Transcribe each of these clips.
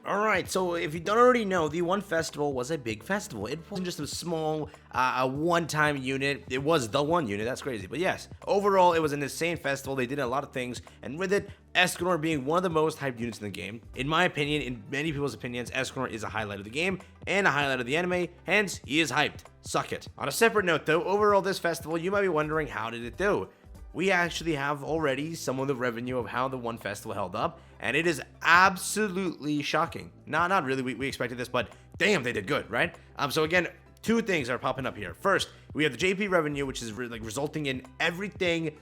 Alright, so if you don't already know, the One Festival was a big festival. It wasn't just a small, one-time unit. It was the one unit, that's crazy. But yes, overall, it was an insane festival. They did a lot of things, and with it, Escanor being one of the most hyped units in the game. In my opinion, in many people's opinions, Escanor is a highlight of the game, and a highlight of the anime, hence, he is hyped. Suck it. On a separate note though, overall this festival, you might be wondering, how did it do? We actually have already some of the revenue of how the One Festival held up, and it is absolutely shocking. Not really, we expected this, but damn, they did good, right? So again, two things are popping up here. First, we have the JP revenue, which is resulting in everything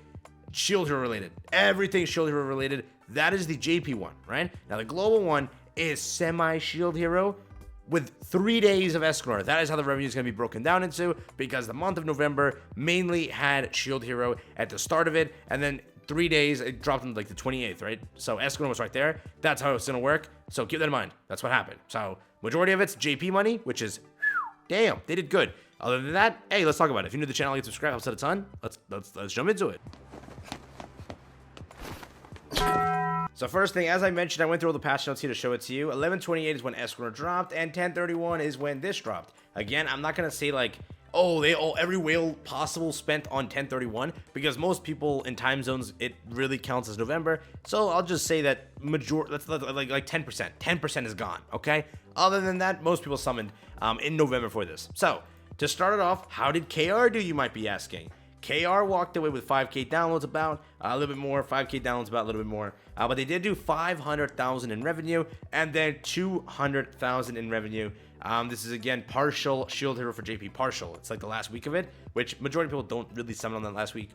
Shield Hero related. Everything Shield Hero related, that is the JP one, right? Now the global one is semi-Shield Hero, with 3 days of Escanor. That is how the revenue is going to be broken down into, because the month of November mainly had Shield Hero at the start of it, and then 3 days, it dropped into like the 28th, right? So Escanor was right there. That's how it's going to work. So keep that in mind. That's what happened. So majority of it's JP money, which is, damn, they did good. Other than that, hey, let's talk about it. If you're new to the channel, like, subscribe, helps out a ton. Let's jump into it. So first thing, as I mentioned, I went through all the patch notes here to show it to you. 11:28 is when Escanor dropped, and 10:31 is when this dropped. Again, I'm not gonna say like, oh, every whale possible spent on 10:31, because most people in time zones, it really counts as November. So I'll just say that like 10%. 10% is gone. Okay. Other than that, most people summoned in November for this. So to start it off, how did KR do? You might be asking. KR walked away with 5k downloads, about a little bit more, 5k downloads, about a little bit more, but they did do 500,000 in revenue, and then 200,000 in revenue. This is again partial Shield Hero for JP, partial. It's like the last week of it, which majority of people don't really summon on that last week.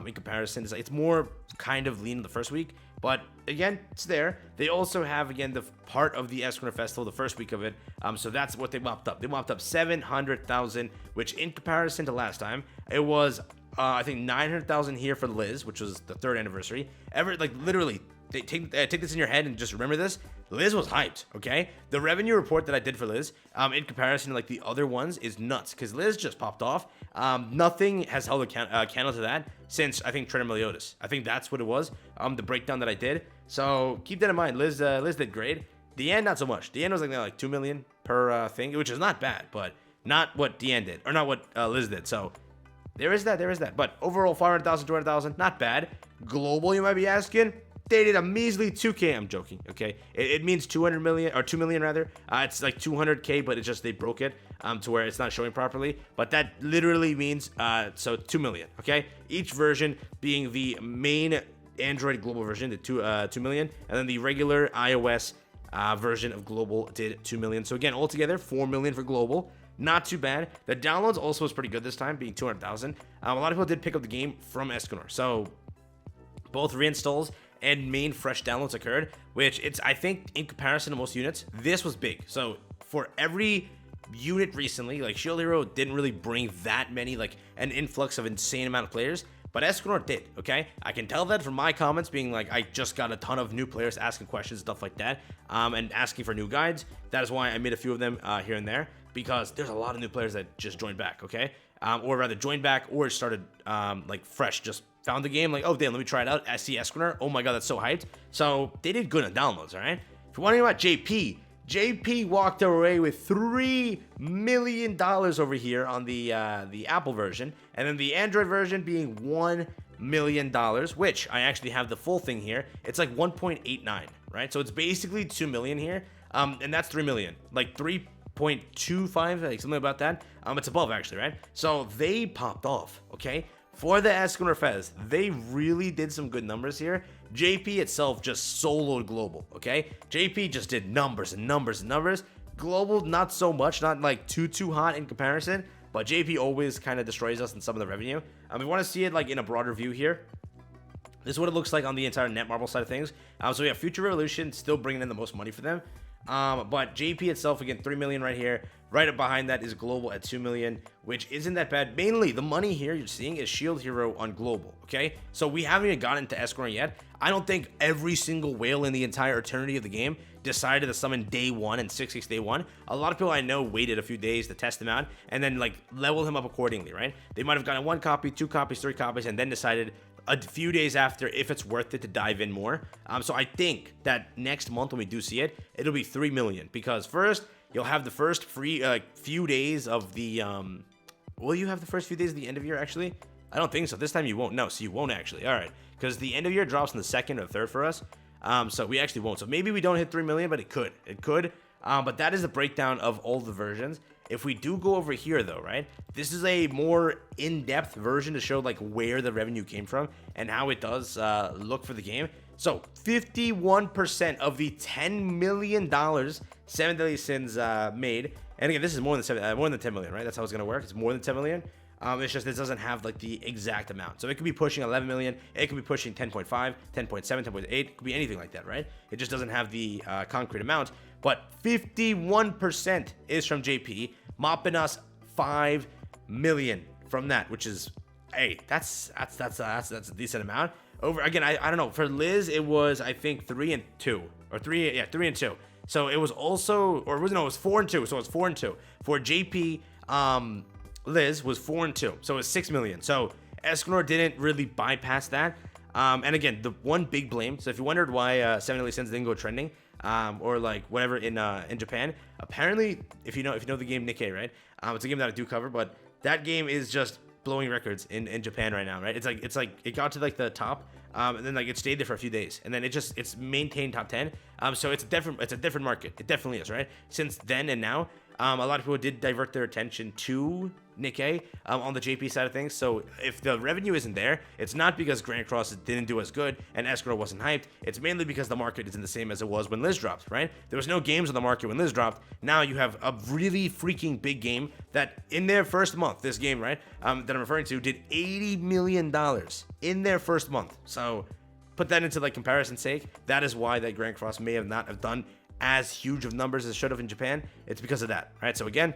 In comparison, it's more kind of lean in the first week, but again, it's there. They also have again the part of the Escanor Festival, the first week of it. So that's what they mopped up. They mopped up 700,000, which in comparison to last time, it was I think 900,000 here for Liz, which was the 3rd anniversary. Literally, take this in your head and just remember this. Liz was hyped, okay? The revenue report that I did for Liz, in comparison to like the other ones, is nuts, because Liz just popped off. Nothing has held a candle to that since, I think, Trainer Meliodas. I think that's what it was, the breakdown that I did. So keep that in mind. Liz did great. Deanne, not so much. Deanne was like 2 million per thing, which is not bad, but not what Deanne did, or not what Liz did. So there is that. But overall, 500,000, 200,000, not bad. Global, you might be asking. They did a measly 2k. I'm joking, okay? It means 200 million, or 2 million rather. It's like 200k, but it's just they broke it to where it's not showing properly. But that literally means so 2 million, okay? Each version being the main Android global version did 2 million, and then the regular iOS version of global did 2 million. So again, altogether 4 million for global. Not too bad. The downloads also was pretty good this time, being 200,000. A lot of people did pick up the game from Escanor, so both reinstalls and main fresh downloads occurred, which I think in comparison to most units, this was big. So for every unit recently, like Shield Hero didn't really bring that many, like an influx of insane amount of players, but Escanor did, okay? I can tell that from my comments being like, I just got a ton of new players asking questions, stuff like that, and asking for new guides. That is why I made a few of them here and there, because there's a lot of new players that just joined back, okay? Or rather joined back or started like fresh, just found the game, like, oh damn, let me try it out. I see Escanor, oh my god, that's so hyped. So they did good on downloads, all right? If you're wondering about JP walked away with $3 million over here on the Apple version, and then the Android version being $1 million, which I actually have the full thing here. It's like 1.89, right? So it's basically 2 million here, and that's 3 million, like 3.25, like something about that. It's above actually, right? So they popped off, okay? For the Escanor Fez, they really did some good numbers here. JP itself just soloed global, okay? JP just did numbers and numbers and numbers. Global, not so much, not like too hot in comparison, but JP always kind of destroys us in some of the revenue. We want to see it like in a broader view here. This is what it looks like on the entire Netmarble side of things. So we have Future Revolution still bringing in the most money for them. But JP itself, again, 3 million right here. Right up behind that is global at 2 million, which isn't that bad. Mainly, the money here you're seeing is Shield Hero on global, okay? So we haven't even gotten to Escanor yet. I don't think every single whale in the entire eternity of the game decided to summon day 1 and 6 day 1. A lot of people I know waited a few days to test him out and then like level him up accordingly, right? They might have gotten 1 copy, 2 copies, 3 copies, and then decided, a few days after if it's worth it to dive in more. So I think that next month when we do see it, it'll be 3 million, because first you'll have the first free few days of the will you have the first few days of the end of year actually? I don't think so. This time you won't. No, so you won't actually. All right, because the end of year drops on the 2nd or 3rd for us. So we actually won't. So maybe we don't hit 3 million, but it could. It could. But that is the breakdown of all the versions. If we do go over here though, right? This is a more in-depth version to show like where the revenue came from and how it does look for the game. So 51% of the $10 million 7 Deadly Sins made. And again, this is more than 10 million, right? That's how it's gonna work. It's more than 10 million. It's just this doesn't have like the exact amount. So it could be pushing 11 million. It could be pushing 10.5, 10.7, 10.8. It could be anything like that, right? It just doesn't have the concrete amount. But 51% is from JP, mopping us 5 million from that, which is, hey, that's a decent amount. Over again, I don't know. For Liz, it was I think 3 and 2 or 3, yeah, 3 and 2. So it was also, or was no, it was 4 and 2. So it was 4 and 2 for JP. Liz was 4 and 2, so it was 6 million. So Escanor didn't really bypass that. And again, the one big blame. So if you wondered why 7 Deadly Sins didn't go trending, or like whatever in Japan, apparently if you know the game Nikkei, right? It's a game that I do cover, but that game is just blowing records in Japan right now, right? It's like it got to like the top, and then like it stayed there for a few days, and then it's maintained top 10. So it's a different market. It definitely is, right? Since then and now, a lot of people did divert their attention to Nikkei on the JP side of things. So if the revenue isn't there, it's not because Grand Cross didn't do as good and Escanor wasn't hyped. It's mainly because the market isn't the same as it was when Liz dropped, right? There was no games on the market when Liz dropped. Now you have a really freaking big game that in their first month, this game, right, that I'm referring to, did $80 million in their first month. So put that into like comparison's sake. That is why that Grand Cross may have not have done as huge of numbers as it should have in Japan. It's because of that, right? So again,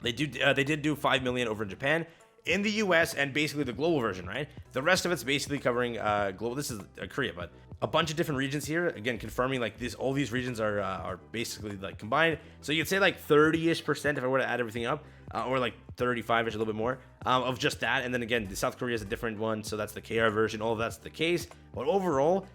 they did do 5 million over in Japan, in the US, and basically the global version, right? The rest of it's basically covering global. This is Korea, but a bunch of different regions here. Again, confirming like this, all these regions are basically like combined. So you could say like 30-ish% if I were to add everything up, or like 35-ish, a little bit more of just that. And then again, the South Korea is a different one, so that's the KR version. All of that's the case, but overall,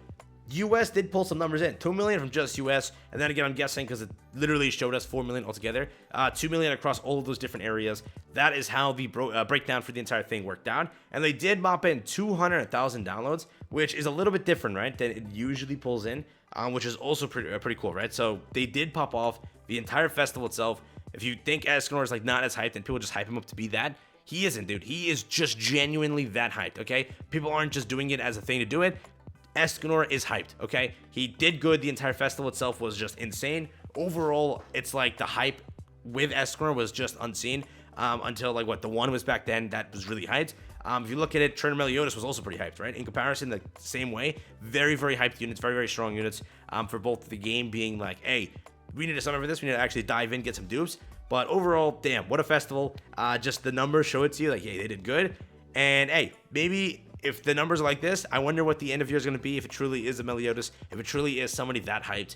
US did pull some numbers in. 2 million from just US, and then again, I'm guessing because it literally showed us 4 million altogether. 2 million across all of those different areas. That is how the breakdown for the entire thing worked out. And they did mop in 200,000 downloads, which is a little bit different, right, than it usually pulls in, which is also pretty cool, right? So they did pop off the entire festival itself. If you think Escanor is like not as hyped and people just hype him up to be that, he isn't, dude. He is just genuinely that hyped, okay? People aren't just doing it as a thing to do it. Escanor is hyped, okay? He did good. The entire festival itself was just insane. Overall, it's like the hype with Escanor was just unseen until like what the one was back then. That was really hyped. If you look at it, Trainer Meliodas was also pretty hyped, right? In comparison, the same way, very hyped units, very strong units for both the game being like, hey, we need to summer for this. We need to actually dive in, get some dupes. But overall, damn, what a festival. Just the numbers show it to you like, hey, they did good. And hey, maybe if the numbers are like this, I wonder what the end of year is going to be, if it truly is a Meliodas, if it truly is somebody that hyped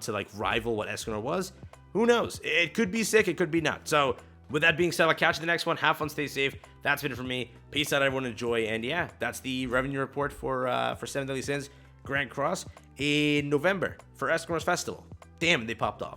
to like rival what Escanor was. Who knows? It could be sick, it could be not. So with that being said, I'll catch you in the next one. Have fun, stay safe. That's been it for me. Peace out, everyone. Enjoy. And yeah, that's the revenue report for 7 Deadly Sins Grand Cross in November for Escanor's Festival. Damn, they popped off.